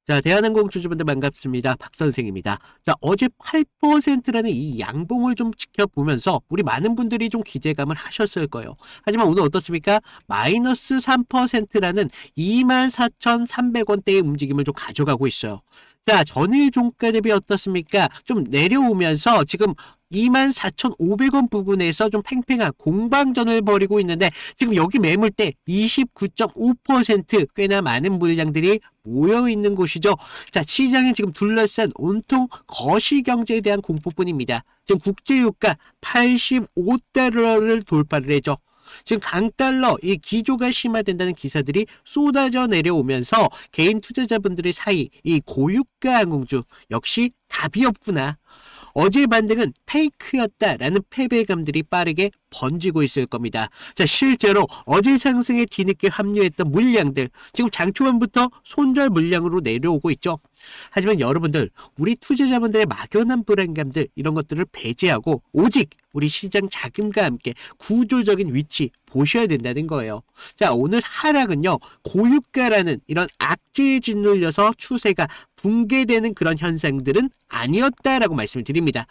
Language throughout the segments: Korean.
자, 대한항공 주주분들 반갑습니다. 박 선생입니다. 자, 어제 8%라는 이 양봉을 좀 지켜보면서 우리 많은 분들이 좀 기대감을 하셨을 거예요. 하지만 오늘 어떻습니까? 마이너스 3%라는 24,300원대의 움직임을 좀 가져가고 있어요. 자, 전일 종가 대비 어떻습니까? 좀 내려오면서 지금 24,500원 부근에서 좀 팽팽한 공방전을 벌이고 있는데 지금 여기 매물대 29.5% 꽤나 많은 물량들이 모여 있는 곳이죠. 자, 시장에 지금 둘러싼 온통 거시경제에 대한 공포뿐입니다. 지금 국제유가 85달러를 돌파를 해죠. 지금 강달러 이 기조가 심화된다는 기사들이 쏟아져 내려오면서 개인 투자자분들의 사이 이 고유가 항공주 역시 답이 없구나. 어제 반등은 페이크였다라는 패배감들이 빠르게 번지고 있을 겁니다. 자, 실제로 어제 상승에 뒤늦게 합류했던 물량들 지금 장 초반부터 손절 물량으로 내려오고 있죠. 하지만 여러분들, 우리 투자자분들의 막연한 불안감들 이런 것들을 배제하고 오직 우리 시장 자금과 함께 구조적인 위치 보셔야 된다는 거예요. 자, 오늘 하락은요, 고유가라는 이런 악재에 짓눌려서 추세가 붕괴되는 그런 현상들은 아니었다라고 말씀을 드립니다.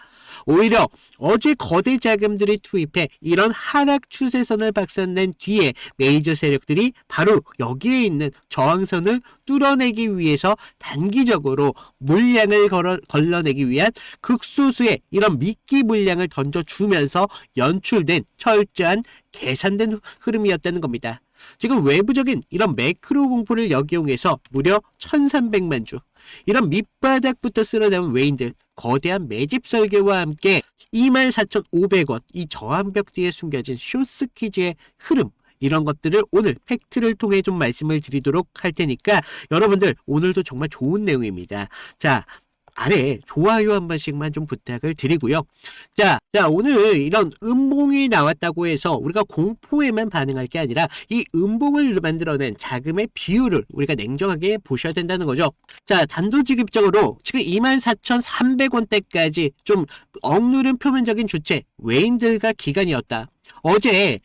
오히려 어제 거대 자금들이 투입해 이런 하락 추세선을 박살낸 뒤에 메이저 세력들이 바로 여기에 있는 저항선을 뚫어내기 위해서 단기적으로 물량을 걸러내기 위한 극소수의 이런 미끼 물량을 던져주면서 연출된 철저한 계산된 흐름이었다는 겁니다. 지금 외부적인 이런 매크로 공포를 역이용해서 무려 1,300만 주 이런 밑바닥부터 쓸어내온 외인들 거대한 매집 설계와 함께 24,500원 이 저항벽 뒤에 숨겨진 숏스퀴즈의 흐름 이런 것들을 오늘 팩트를 통해 좀 말씀을 드리도록 할 테니까 여러분들 오늘도 정말 좋은 내용입니다. 자, 아래 좋아요 한 번씩만 좀 부탁을 드리고요. 자, 오늘 이런 음봉이 나왔다고 해서 우리가 공포에만 반응할 게 아니라 이 음봉을 만들어낸 자금의 비율을 우리가 냉정하게 보셔야 된다는 거죠. 자, 단도직입적으로 지금 24,300원대까지 좀 억누른 표면적인 주체 외인들과 기관이었다. 어제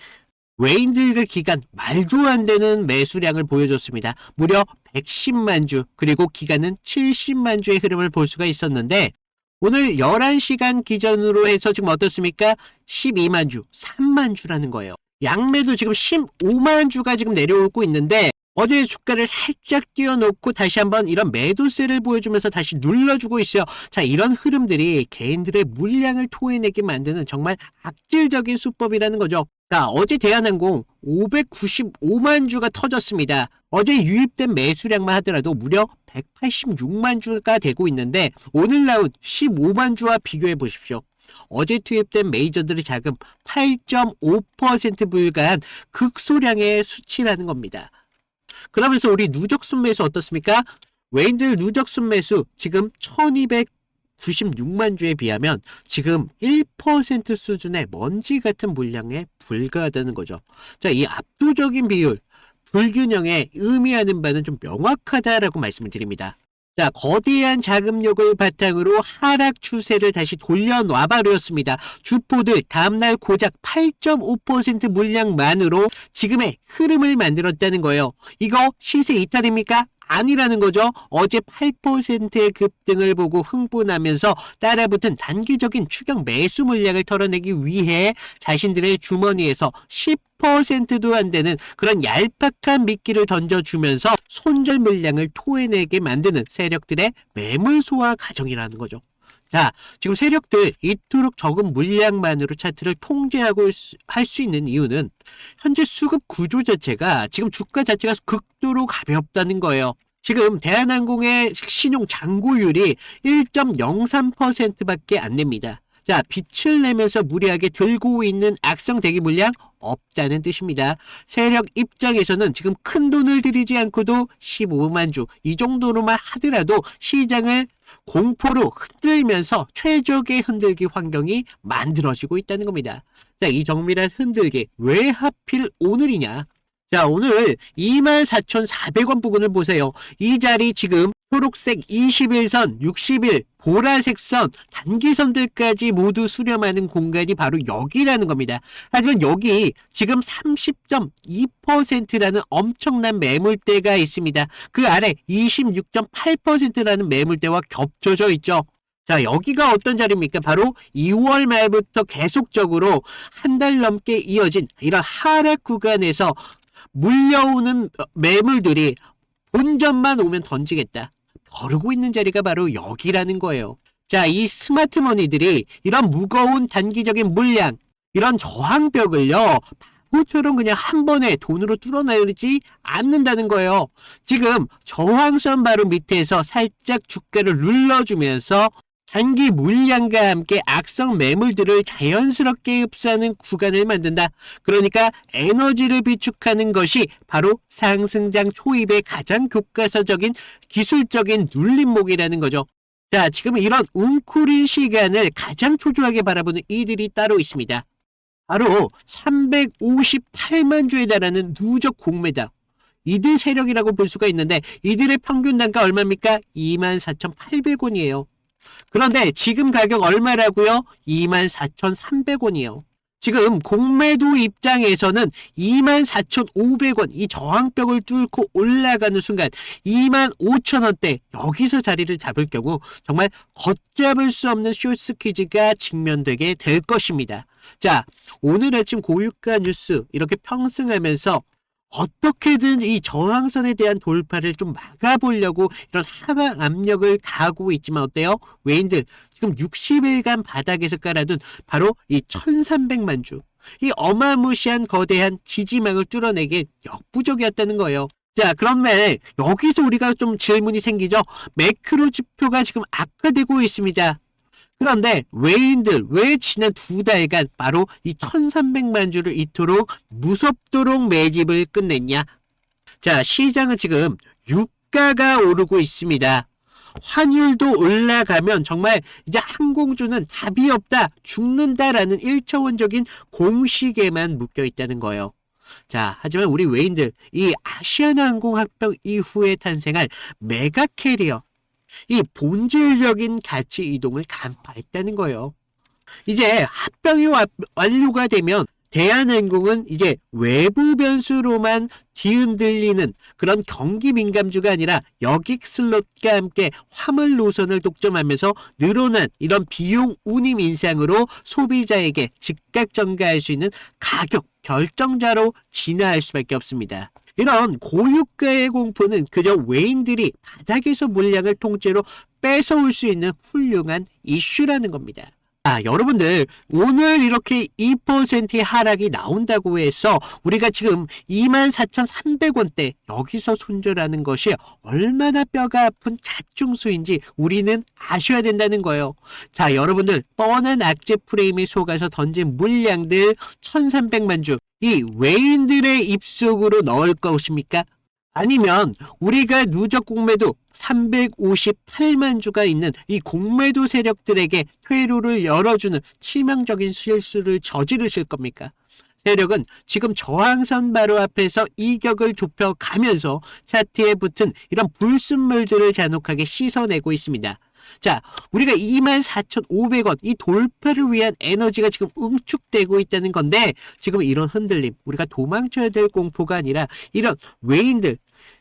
외인들과 기관 말도 안 되는 매수량을 보여줬습니다. 무려 110만 주 그리고 기관은 70만 주의 흐름을 볼 수가 있었는데 오늘 11시간 기준으로 해서 지금 어떻습니까? 12만 주, 3만 주라는 거예요. 양매도 지금 15만 주가 지금 내려오고 있는데 어제 주가를 살짝 띄워놓고 다시 한번 이런 매도세를 보여주면서 다시 눌러주고 있어요. 자, 이런 흐름들이 개인들의 물량을 토해내게 만드는 정말 악질적인 수법이라는 거죠. 자, 어제 대한항공 595만 주가 터졌습니다. 어제 유입된 매수량만 하더라도 무려 186만 주가 되고 있는데 오늘 나온 15만 주와 비교해 보십시오. 어제 투입된 메이저들의 자금 8.5% 불과한 극소량의 수치라는 겁니다. 그러면서 우리 누적 순매수 어떻습니까? 외인들 누적 순매수 지금 1296만 주에 비하면 지금 1% 수준의 먼지 같은 물량에 불과하다는 거죠. 자, 이 압도적인 비율, 불균형에 의미하는 바는 좀 명확하다라고 말씀을 드립니다. 자, 거대한 자금력을 바탕으로 하락 추세를 다시 돌려놔버렸습니다. 주포들 다음날 고작 8.5% 물량만으로 지금의 흐름을 만들었다는 거예요. 이거 시세 이탈입니까? 아니라는 거죠. 어제 8%의 급등을 보고 흥분하면서 따라붙은 단기적인 추격 매수 물량을 털어내기 위해 자신들의 주머니에서 10%도 안 되는 그런 얄팍한 미끼를 던져주면서 손절 물량을 토해내게 만드는 세력들의 매물 소화 과정이라는 거죠. 자, 지금 세력들 이토록 적은 물량만으로 차트를 통제하고 할 수 있는 이유는 현재 수급 구조 자체가 지금 주가 자체가 극도로 가볍다는 거예요. 지금 대한항공의 신용 잔고율이 1.03%밖에 안 냅니다. 자, 빛을 내면서 무리하게 들고 있는 악성 대기 물량 없다는 뜻입니다. 세력 입장에서는 지금 큰 돈을 들이지 않고도 15만 주 이 정도로만 하더라도 시장을 공포로 흔들면서 최적의 흔들기 환경이 만들어지고 있다는 겁니다. 자, 이 정밀한 흔들기 왜 하필 오늘이냐? 자, 오늘 24,400원 부근을 보세요. 이 자리 지금 초록색 21선, 60일, 보라색 선, 단기선들까지 모두 수렴하는 공간이 바로 여기라는 겁니다. 하지만 여기 지금 30.2%라는 엄청난 매물대가 있습니다. 그 아래 26.8%라는 매물대와 겹쳐져 있죠. 자, 여기가 어떤 자리입니까? 바로 2월 말부터 계속적으로 한 달 넘게 이어진 이런 하락 구간에서 물려오는 매물들이 본전만 오면 던지겠다. 거르고 있는 자리가 바로 여기라는 거예요. 자, 이 스마트머니들이 이런 무거운 단기적인 물량, 이런 저항벽을요, 바보처럼 그냥 한 번에 돈으로 뚫어내지 않는다는 거예요. 지금 저항선 바로 밑에서 살짝 주가를 눌러주면서 단기 물량과 함께 악성 매물들을 자연스럽게 흡수하는 구간을 만든다. 그러니까 에너지를 비축하는 것이 바로 상승장 초입의 가장 교과서적인 기술적인 눌림목이라는 거죠. 자, 지금 이런 웅크린 시간을 가장 초조하게 바라보는 이들이 따로 있습니다. 바로 358만 주에 달하는 누적 공매다. 이들 세력이라고 볼 수가 있는데 이들의 평균 단가 얼마입니까? 24,800원이에요. 그런데 지금 가격 얼마라고요? 24,300원이에요. 지금 공매도 입장에서는 24,500원 이 저항벽을 뚫고 올라가는 순간 25,000원대 여기서 자리를 잡을 경우 정말 걷잡을 수 없는 숏스퀴즈가 직면되게 될 것입니다. 자, 오늘 아침 고유가 뉴스 이렇게 평승하면서 어떻게든 이 저항선에 대한 돌파를 좀 막아보려고 이런 하방 압력을 가하고 있지만 어때요? 외인들 지금 60일간 바닥에서 깔아둔 바로 이 1300만 주. 이 어마무시한 거대한 지지망을 뚫어내기 역부족이었다는 거예요. 자, 그러면 여기서 우리가 좀 질문이 생기죠. 매크로 지표가 지금 악화되고 있습니다. 그런데 외인들 왜 지난 2달간 바로 이 1300만 주를 이토록 무섭도록 매집을 끝냈냐? 자, 시장은 지금 유가가 오르고 있습니다. 환율도 올라가면 정말 이제 항공주는 답이 없다, 죽는다라는 1차원적인 공식에만 묶여 있다는 거예요. 자, 하지만 우리 외인들 이 아시아나항공 합병 이후에 탄생할 메가캐리어 이 본질적인 가치 이동을 간파했다는 거예요. 이제 합병이 완료가 되면 대한항공은 이제 외부 변수로만 뒤흔들리는 그런 경기 민감주가 아니라 여객 슬롯과 함께 화물 노선을 독점하면서 늘어난 이런 비용 운임 인상으로 소비자에게 즉각 전가할 수 있는 가격 결정자로 진화할 수밖에 없습니다. 이런 고유가의 공포는 그저 외인들이 바닥에서 물량을 통째로 뺏어올 수 있는 훌륭한 이슈라는 겁니다. 여러분들 오늘 이렇게 2%의 하락이 나온다고 해서 우리가 지금 24,300원대 여기서 손절하는 것이 얼마나 뼈가 아픈 자충수인지 우리는 아셔야 된다는 거예요. 자, 여러분들 뻔한 악재 프레임에 속아서 던진 물량들 1,300만 주 이 외인들의 입속으로 넣을 것입니까? 아니면 우리가 누적 공매도 358만 주가 있는 이 공매도 세력들에게 퇴로를 열어주는 치명적인 실수를 저지르실 겁니까? 세력은 지금 저항선 바로 앞에서 이격을 좁혀가면서 차트에 붙은 이런 불순물들을 잔혹하게 씻어내고 있습니다. 자, 우리가 24,500원 이 돌파를 위한 에너지가 지금 응축되고 있다는 건데 지금 이런 흔들림 우리가 도망쳐야 될 공포가 아니라 이런 외인들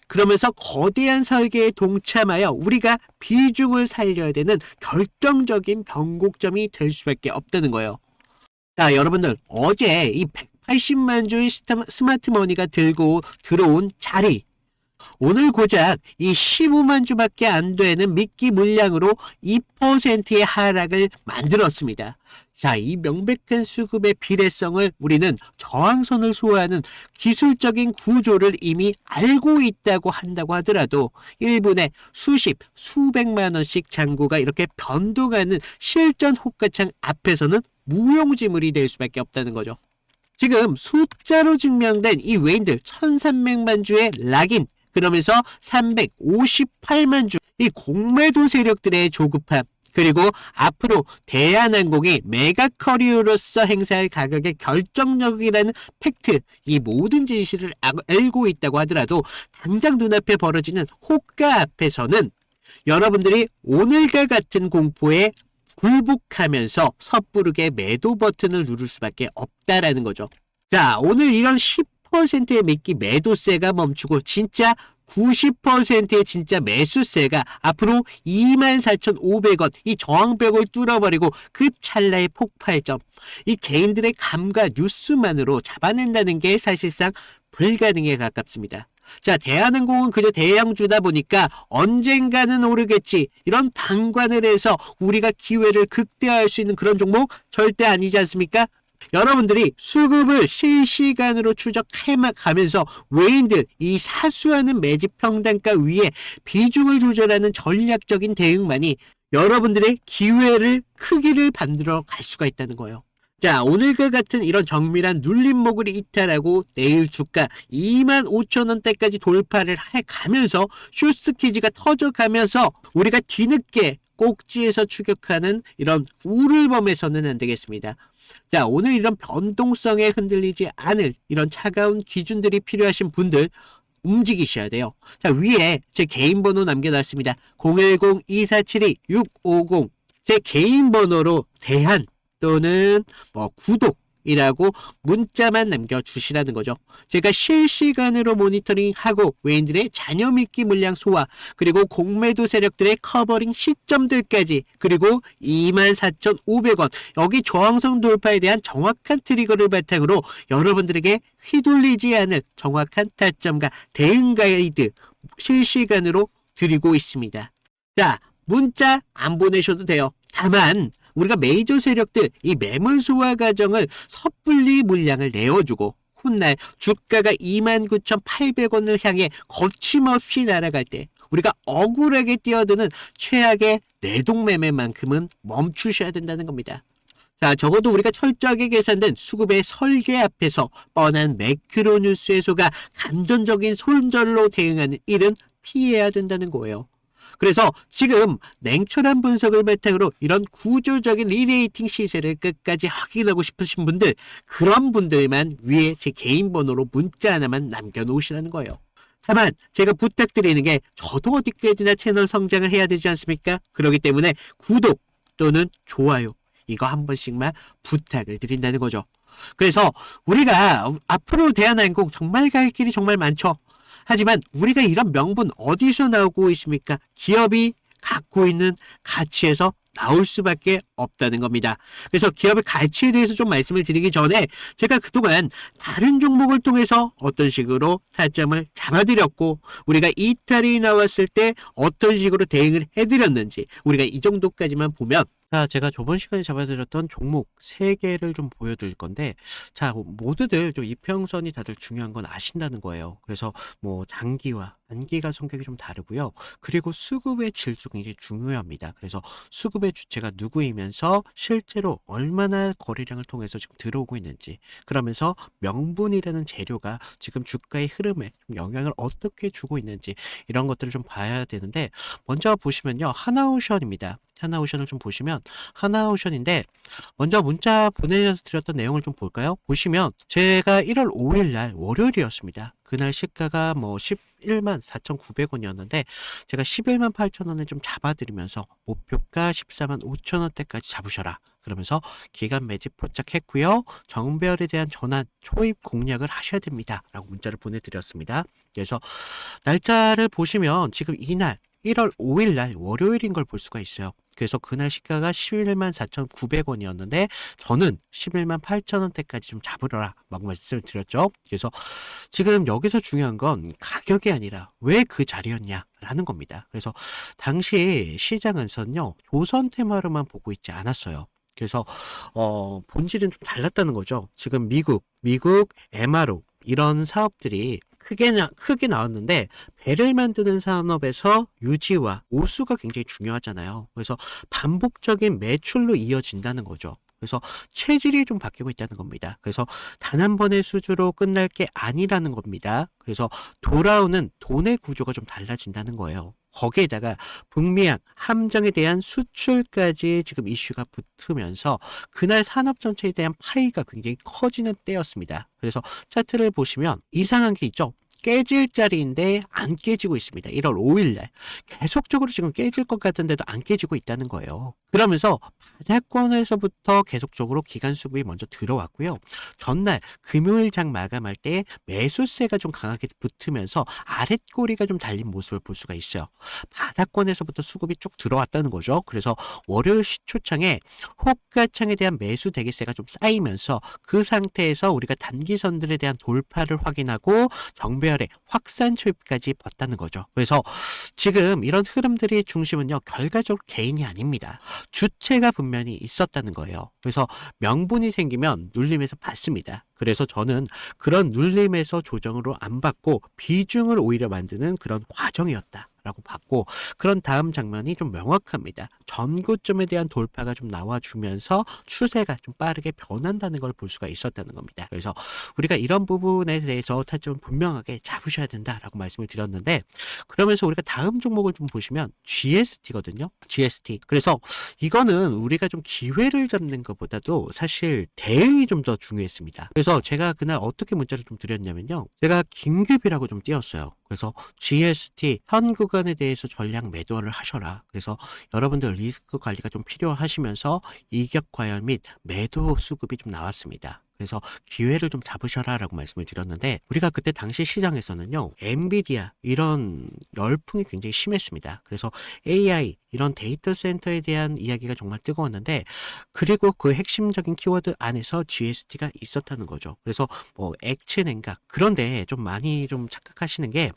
그러면서 거대한 설계에 동참하여 우리가 비중을 살려야 되는 결정적인 변곡점이 될 수밖에 없다는 거예요. 자, 여러분들 어제 이 180만 주의 스마트머니가 들고 들어온 자리 오늘 고작 이 15만 주밖에 안 되는 미끼 물량으로 2%의 하락을 만들었습니다. 자, 이 명백한 수급의 비례성을 우리는 저항선을 소화하는 기술적인 구조를 이미 알고 있다고 한다고 하더라도 1분에 수백만 원씩 잔고가 이렇게 변동하는 실전 호가창 앞에서는 무용지물이 될 수밖에 없다는 거죠. 지금 숫자로 증명된 이 외인들 1300만 주의 락인 그러면서 358만 주 이 공매도 세력들의 조급함 그리고 앞으로 대한항공이 메가커리어로서 행사할 가격의 결정력이라는 팩트 이 모든 진실을 알고 있다고 하더라도 당장 눈앞에 벌어지는 호가 앞에서는 여러분들이 오늘과 같은 공포에 굴복하면서 섣부르게 매도 버튼을 누를 수밖에 없다라는 거죠. 자, 오늘 이런 10%의 미끼 매도세가 멈추고 진짜 90%의 진짜 매수세가 앞으로 24,500원 이 저항벽을 뚫어버리고 그 찰나의 폭발점, 이 개인들의 감과 뉴스만으로 잡아낸다는 게 사실상 불가능에 가깝습니다. 자, 대한항공은 그저 대형주다 보니까 언젠가는 오르겠지, 이런 방관을 해서 우리가 기회를 극대화할 수 있는 그런 종목 절대 아니지 않습니까? 여러분들이 수급을 실시간으로 추적해 가면서 외인들 이 사수하는 매집 평단가 위에 비중을 조절하는 전략적인 대응만이 여러분들의 기회를 크기를 만들어 갈 수가 있다는 거예요. 자, 오늘과 같은 이런 정밀한 눌림목을 이탈하고 내일 주가 25,000원대까지 돌파를 해가면서 숏스퀴즈가 터져가면서 우리가 뒤늦게 꼭지에서 추격하는 이런 우물범에서는 안 되겠습니다. 자, 오늘 이런 변동성에 흔들리지 않을 이런 차가운 기준들이 필요하신 분들 움직이셔야 돼요. 자, 위에 제 개인 번호 남겨놨습니다. 010-2472-650 제 개인 번호로 대한 또는 구독이라고 문자만 남겨주시라는 거죠. 제가 실시간으로 모니터링하고 외인들의 잔여 미끼 물량 소화, 그리고 공매도 세력들의 커버링 시점들까지, 그리고 24,500원 여기 저항성 돌파에 대한 정확한 트리거를 바탕으로 여러분들에게 휘둘리지 않을 정확한 타점과 대응 가이드 실시간으로 드리고 있습니다. 자, 문자 안 보내셔도 돼요. 다만 우리가 메이저 세력들 이 매물 소화 과정을 섣불리 물량을 내어주고 훗날 주가가 29,800원을 향해 거침없이 날아갈 때 우리가 억울하게 뛰어드는 최악의 내동매매만큼은 멈추셔야 된다는 겁니다. 자, 적어도 우리가 철저하게 계산된 수급의 설계 앞에서 뻔한 매크로 뉴스에 속아 감정적인 손절로 대응하는 일은 피해야 된다는 거예요. 그래서 지금 냉철한 분석을 바탕으로 이런 구조적인 리레이팅 시세를 끝까지 확인하고 싶으신 분들, 그런 분들만 위에 제 개인 번호로 문자 하나만 남겨놓으시라는 거예요. 다만 제가 부탁드리는 게 저도 어디까지나 채널 성장을 해야 되지 않습니까? 그렇기 때문에 구독 또는 좋아요 이거 한 번씩만 부탁을 드린다는 거죠. 그래서 우리가 앞으로 대한항공 정말 갈 길이 정말 많죠. 하지만 우리가 이런 명분 어디서 나오고 있습니까? 기업이 갖고 있는 가치에서 나올 수밖에 없다는 겁니다. 그래서 기업의 가치에 대해서 좀 말씀을 드리기 전에 제가 그동안 다른 종목을 통해서 어떤 식으로 타점을 잡아드렸고 우리가 이탈이 나왔을 때 어떤 식으로 대응을 해드렸는지 우리가 이 정도까지만 보면, 자, 제가 저번 시간에 잡아드렸던 종목 3개를 좀 보여드릴 건데, 자, 모두들 좀 이평선이 다들 중요한 건 아신다는 거예요. 그래서 장기와 단기가 성격이 좀 다르고요. 그리고 수급의 질도 굉장히 중요합니다. 그래서 수급의 주체가 누구이면서 실제로 얼마나 거래량을 통해서 지금 들어오고 있는지, 그러면서 명분이라는 재료가 지금 주가의 흐름에 좀 영향을 어떻게 주고 있는지 이런 것들을 좀 봐야 되는데, 먼저 보시면요, 하나오션입니다. 하나오션을 좀 보시면 하나오션인데, 먼저 문자 보내드렸던 내용을 좀 볼까요? 보시면 제가 1월 5일 날 월요일이었습니다. 그날 시가가 114,900원이었는데 제가 118,000원에 좀 잡아드리면서 목표가 145,000원대까지 잡으셔라 그러면서 기간 매집 포착했고요. 정배열에 대한 전환 초입 공략을 하셔야 됩니다 라고 문자를 보내드렸습니다. 그래서 날짜를 보시면 지금 이날 1월 5일 날 월요일인 걸 볼 수가 있어요. 그래서 그날 시가가 114,900원이었는데 저는 118,000원대까지 좀 잡으러라 막 말씀을 드렸죠. 그래서 지금 여기서 중요한 건 가격이 아니라 왜 그 자리였냐 라는 겁니다. 그래서 당시 시장에서는요, 조선 테마로만 보고 있지 않았어요. 그래서 본질은 좀 달랐다는 거죠. 지금 미국 MRO 이런 사업들이 크게 나왔는데, 배를 만드는 산업에서 유지와 오수가 굉장히 중요하잖아요. 그래서 반복적인 매출로 이어진다는 거죠. 그래서 체질이 좀 바뀌고 있다는 겁니다. 그래서 단 한 번의 수주로 끝날 게 아니라는 겁니다. 그래서 돌아오는 돈의 구조가 좀 달라진다는 거예요. 거기에다가 북미양 함정에 대한 수출까지 지금 이슈가 붙으면서 그날 산업 전체에 대한 파이가 굉장히 커지는 때였습니다. 그래서 차트를 보시면 이상한 게 있죠. 깨질 자리인데 안 깨지고 있습니다. 1월 5일 날. 계속적으로 지금 깨질 것 같은데도 안 깨지고 있다는 거예요. 그러면서 바닥권에서부터 계속적으로 기간 수급이 먼저 들어왔고요. 전날 금요일 장 마감할 때 매수세가 좀 강하게 붙으면서 아랫꼬리가 좀 달린 모습을 볼 수가 있어요. 바닥권에서부터 수급이 쭉 들어왔다는 거죠. 그래서 월요일 시초창에 호가창에 대한 매수 대기세가 좀 쌓이면서 그 상태에서 우리가 단기선들에 대한 돌파를 확인하고 정배열의 확산 초입까지 봤다는 거죠. 그래서 지금 이런 흐름들의 중심은요, 결과적으로 개인이 아닙니다. 주체가 분명히 있었다는 거예요. 그래서 명분이 생기면 눌림에서 받습니다. 그래서 저는 그런 눌림에서 조정으로 안 받고 비중을 오히려 만드는 그런 과정이었다 라고 봤고, 그런 다음 장면이 좀 명확합니다. 전고점에 대한 돌파가 좀 나와주면서 추세가 좀 빠르게 변한다는 걸 볼 수가 있었다는 겁니다. 그래서 우리가 이런 부분에 대해서 타점을 분명하게 잡으셔야 된다라고 말씀을 드렸는데, 그러면서 우리가 다음 종목을 좀 보시면 GST거든요. GST. 그래서 이거는 우리가 좀 기회를 잡는 것보다도 사실 대응이 좀 더 중요했습니다. 그래서 제가 그날 어떻게 문자를 좀 드렸냐면요, 제가 긴급이라고 좀 띄웠어요. 그래서 GST 현 구간에 대해서 전략 매도를 하셔라. 그래서 여러분들 리스크 관리가 좀 필요하시면서 이격 과열 및 매도 수급이 좀 나왔습니다. 그래서 기회를 좀 잡으셔라 라고 말씀을 드렸는데, 우리가 그때 당시 시장에서는요, 엔비디아 이런 열풍이 굉장히 심했습니다. 그래서 AI 이런 데이터 센터에 대한 이야기가 정말 뜨거웠는데, 그리고 그 핵심적인 키워드 안에서 GST가 있었다는 거죠. 그래서 뭐 액체 냉각, 그런데 좀 많이 좀 착각하시는 게,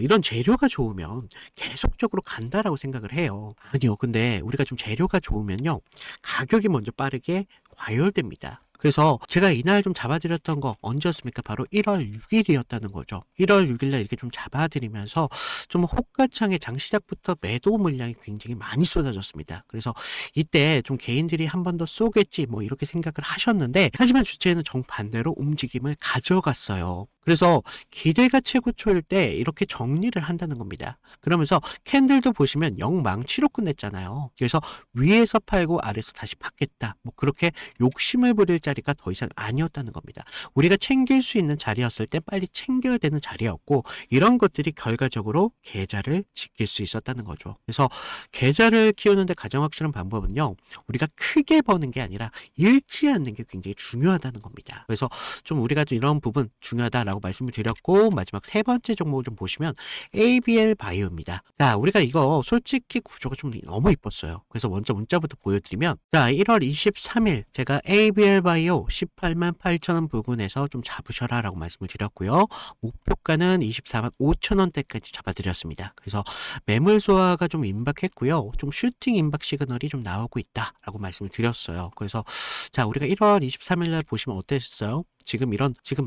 이런 재료가 좋으면 계속적으로 간다라고 생각을 해요. 아니요. 근데 우리가 좀 재료가 좋으면요, 가격이 먼저 빠르게 과열됩니다. 그래서 제가 이날 좀 잡아드렸던 거 언제였습니까? 바로 1월 6일이었다는 거죠. 1월 6일날 이렇게 좀 잡아드리면서 좀 호가창에 장시작부터 매도 물량이 굉장히 많이 쏟아졌습니다. 그래서 이때 좀 개인들이 한 번 더 쏘겠지 뭐 이렇게 생각을 하셨는데, 하지만 주체는 정반대로 움직임을 가져갔어요. 그래서 기대가 최고초일 때 이렇게 정리를 한다는 겁니다. 그러면서 캔들도 보시면 영망치로 끝냈잖아요. 그래서 위에서 팔고 아래서 다시 받겠다, 뭐 그렇게 욕심을 부릴 자리가 더 이상 아니었다는 겁니다. 우리가 챙길 수 있는 자리였을 때 빨리 챙겨야 되는 자리였고, 이런 것들이 결과적으로 계좌를 지킬 수 있었다는 거죠. 그래서 계좌를 키우는데 가장 확실한 방법은요, 우리가 크게 버는 게 아니라 잃지 않는 게 굉장히 중요하다는 겁니다. 그래서 좀 우리가 좀 이런 부분 중요하다라고 말씀을 드렸고, 마지막 세 번째 종목을 좀 보시면 ABL 바이오입니다. 자, 우리가 이거 솔직히 구조가 좀 너무 이뻤어요. 그래서 먼저 문자부터 보여드리면, 자, 1월 23일 제가 ABL 바이오 18만 8천 원 부근에서 좀 잡으셔라 라고 말씀을 드렸고요. 목표가는 24만 5천 원대까지 잡아드렸습니다. 그래서 매물 소화가 좀 임박했고요. 좀 슈팅 임박 시그널이 좀 나오고 있다 라고 말씀을 드렸어요. 그래서 자, 우리가 1월 23일 날 보시면 어땠어요? 지금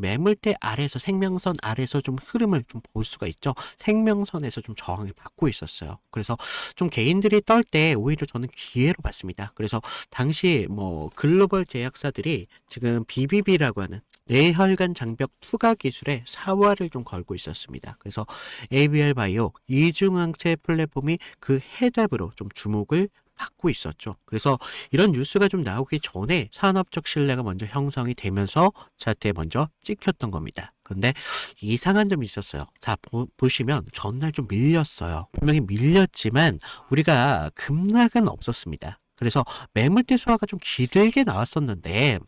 매물대 아래에서, 생명선 아래에서 좀 흐름을 좀 볼 수가 있죠. 생명선에서 좀 저항을 받고 있었어요. 그래서 좀 개인들이 떨 때 오히려 저는 기회로 봤습니다. 그래서 당시 뭐 글로벌 제약사들이 지금 BBB라고 하는 뇌혈관 장벽 투과 기술에 사활을 좀 걸고 있었습니다. 그래서 ABL 바이오 이중항체 플랫폼이 그 해답으로 좀 주목을 받고 있었죠. 그래서 이런 뉴스가 좀 나오기 전에 산업적 신뢰가 먼저 형성이 되면서 차트에 먼저 찍혔던 겁니다. 근데 이상한 점이 있었어요. 자, 보시면 전날 좀 밀렸어요. 분명히 밀렸지만 우리가 급락은 없었습니다. 그래서 매물대 소화가 좀 길게 나왔었는데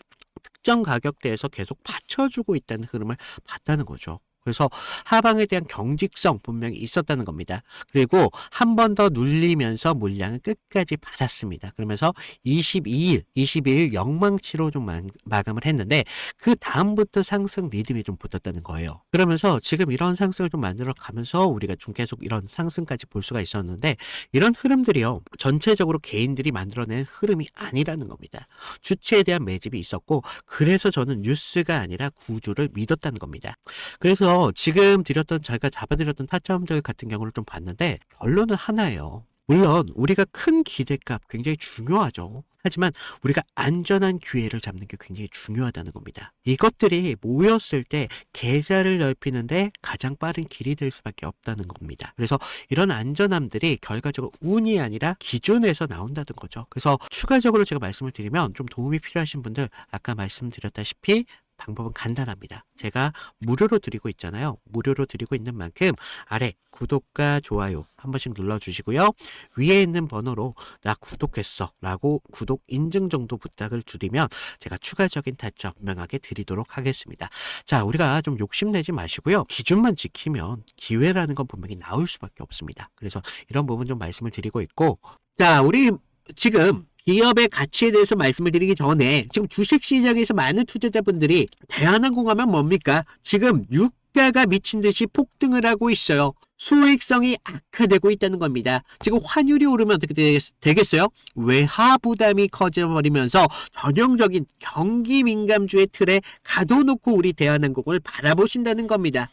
특정 가격대에서 계속 받쳐주고 있다는 흐름을 봤다는 거죠. 그래서 하방에 대한 경직성 분명히 있었다는 겁니다. 그리고 한 번 더 눌리면서 물량을 끝까지 받았습니다. 그러면서 22일 영망치로 좀 마감을 했는데, 그 다음부터 상승 리듬이 좀 붙었다는 거예요. 그러면서 지금 이런 상승을 좀 만들어 가면서 우리가 좀 계속 이런 상승까지 볼 수가 있었는데, 이런 흐름들이요, 전체적으로 개인들이 만들어낸 흐름이 아니라는 겁니다. 주체에 대한 매집이 있었고, 그래서 저는 뉴스가 아니라 구조를 믿었다는 겁니다. 그래서 지금 제가 잡아드렸던 타점들 같은 경우를 좀 봤는데, 결론은 하나예요. 물론 우리가 큰 기대값 굉장히 중요하죠. 하지만 우리가 안전한 기회를 잡는 게 굉장히 중요하다는 겁니다. 이것들이 모였을 때 계좌를 넓히는데 가장 빠른 길이 될 수밖에 없다는 겁니다. 그래서 이런 안전함들이 결과적으로 운이 아니라 기준에서 나온다는 거죠. 그래서 추가적으로 제가 말씀을 드리면, 좀 도움이 필요하신 분들, 아까 말씀드렸다시피 방법은 간단합니다. 제가 무료로 드리고 있잖아요. 무료로 드리고 있는 만큼 아래 구독과 좋아요 한 번씩 눌러주시고요. 위에 있는 번호로 나 구독했어 라고 구독 인증 정도 부탁을 드리면 제가 추가적인 타점 분명하게 드리도록 하겠습니다. 자, 우리가 좀 욕심내지 마시고요. 기준만 지키면 기회라는 건 분명히 나올 수밖에 없습니다. 그래서 이런 부분 좀 말씀을 드리고 있고, 자, 우리 지금 기업의 가치에 대해서 말씀을 드리기 전에 지금 주식시장에서 많은 투자자분들이 대한항공 하면 뭡니까? 지금 유가가 미친 듯이 폭등을 하고 있어요. 수익성이 악화되고 있다는 겁니다. 지금 환율이 오르면 어떻게 되겠어요? 외화 부담이 커져버리면서 전형적인 경기 민감주의 틀에 가둬놓고 우리 대한항공을 바라보신다는 겁니다.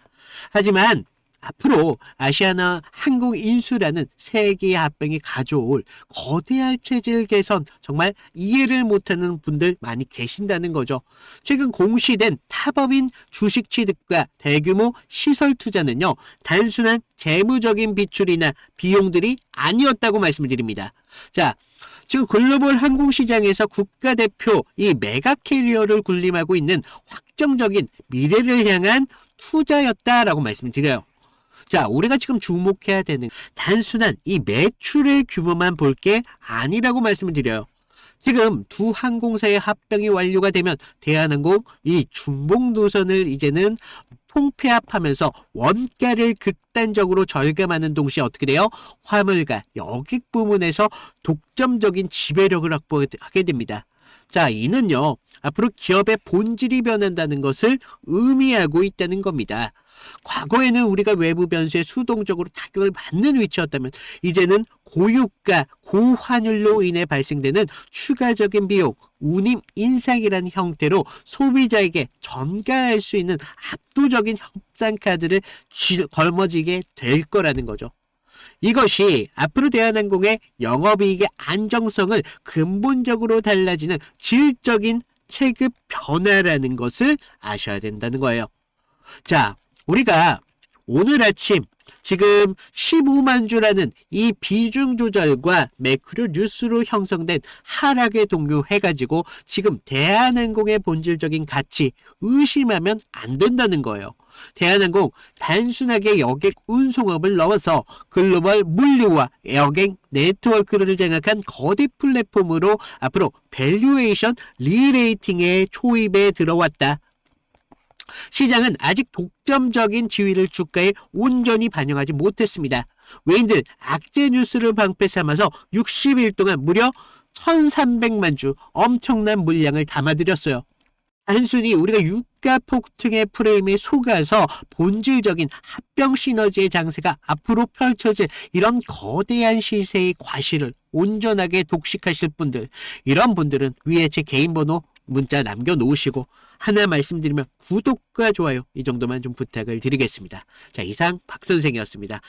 하지만 앞으로 아시아나 항공인수라는 세계 합병이 가져올 거대한 체질 개선, 정말 이해를 못하는 분들 많이 계신다는 거죠. 최근 공시된 타법인 주식 취득과 대규모 시설 투자는요, 단순한 재무적인 비출이나 비용들이 아니었다고 말씀을 드립니다. 자, 지금 글로벌 항공시장에서 국가대표 이 메가캐리어를 군림하고 있는 확정적인 미래를 향한 투자였다라고 말씀을 드려요. 자, 우리가 지금 주목해야 되는 단순한 이 매출의 규모만 볼 게 아니라고 말씀을 드려요. 지금 두 항공사의 합병이 완료가 되면 대한항공 이 중복 노선을 이제는 통폐합하면서 원가를 극단적으로 절감하는 동시에 어떻게 돼요? 화물과 여객 부문에서 독점적인 지배력을 확보하게 됩니다. 자, 이는요, 앞으로 기업의 본질이 변한다는 것을 의미하고 있다는 겁니다. 과거에는 우리가 외부 변수에 수동적으로 타격을 받는 위치였다면 이제는 고유가, 고환율로 인해 발생되는 추가적인 비용, 운임 인상이라는 형태로 소비자에게 전가할 수 있는 압도적인 협상 카드를 걸머지게 될 거라는 거죠. 이것이 앞으로 대한항공의 영업이익의 안정성을 근본적으로 달라지는 질적인 체급 변화라는 것을 아셔야 된다는 거예요. 자, 우리가 오늘 아침 지금 15만 주라는 이 비중 조절과 매크로 뉴스로 형성된 하락에 동요해가지고 지금 대한항공의 본질적인 가치 의심하면 안 된다는 거예요. 대한항공 단순하게 여객 운송업을 넘어서 글로벌 물류와 여객 네트워크를 장악한 거대 플랫폼으로 앞으로 밸류에이션 리레이팅의 초입에 들어왔다. 시장은 아직 독점적인 지위를 주가에 온전히 반영하지 못했습니다. 외인들 악재 뉴스를 방패 삼아서 60일 동안 무려 1,300만 주 엄청난 물량을 담아들였어요. 단순히 우리가 유가 폭등의 프레임에 속아서 본질적인 합병 시너지의 장세가 앞으로 펼쳐질 이런 거대한 시세의 과실을 온전하게 독식하실 분들, 이런 분들은 위에 제 개인 번호 문자 남겨놓으시고 하나 말씀드리면 구독과 좋아요 이 정도만 좀 부탁을 드리겠습니다. 자, 이상 박 선생이었습니다.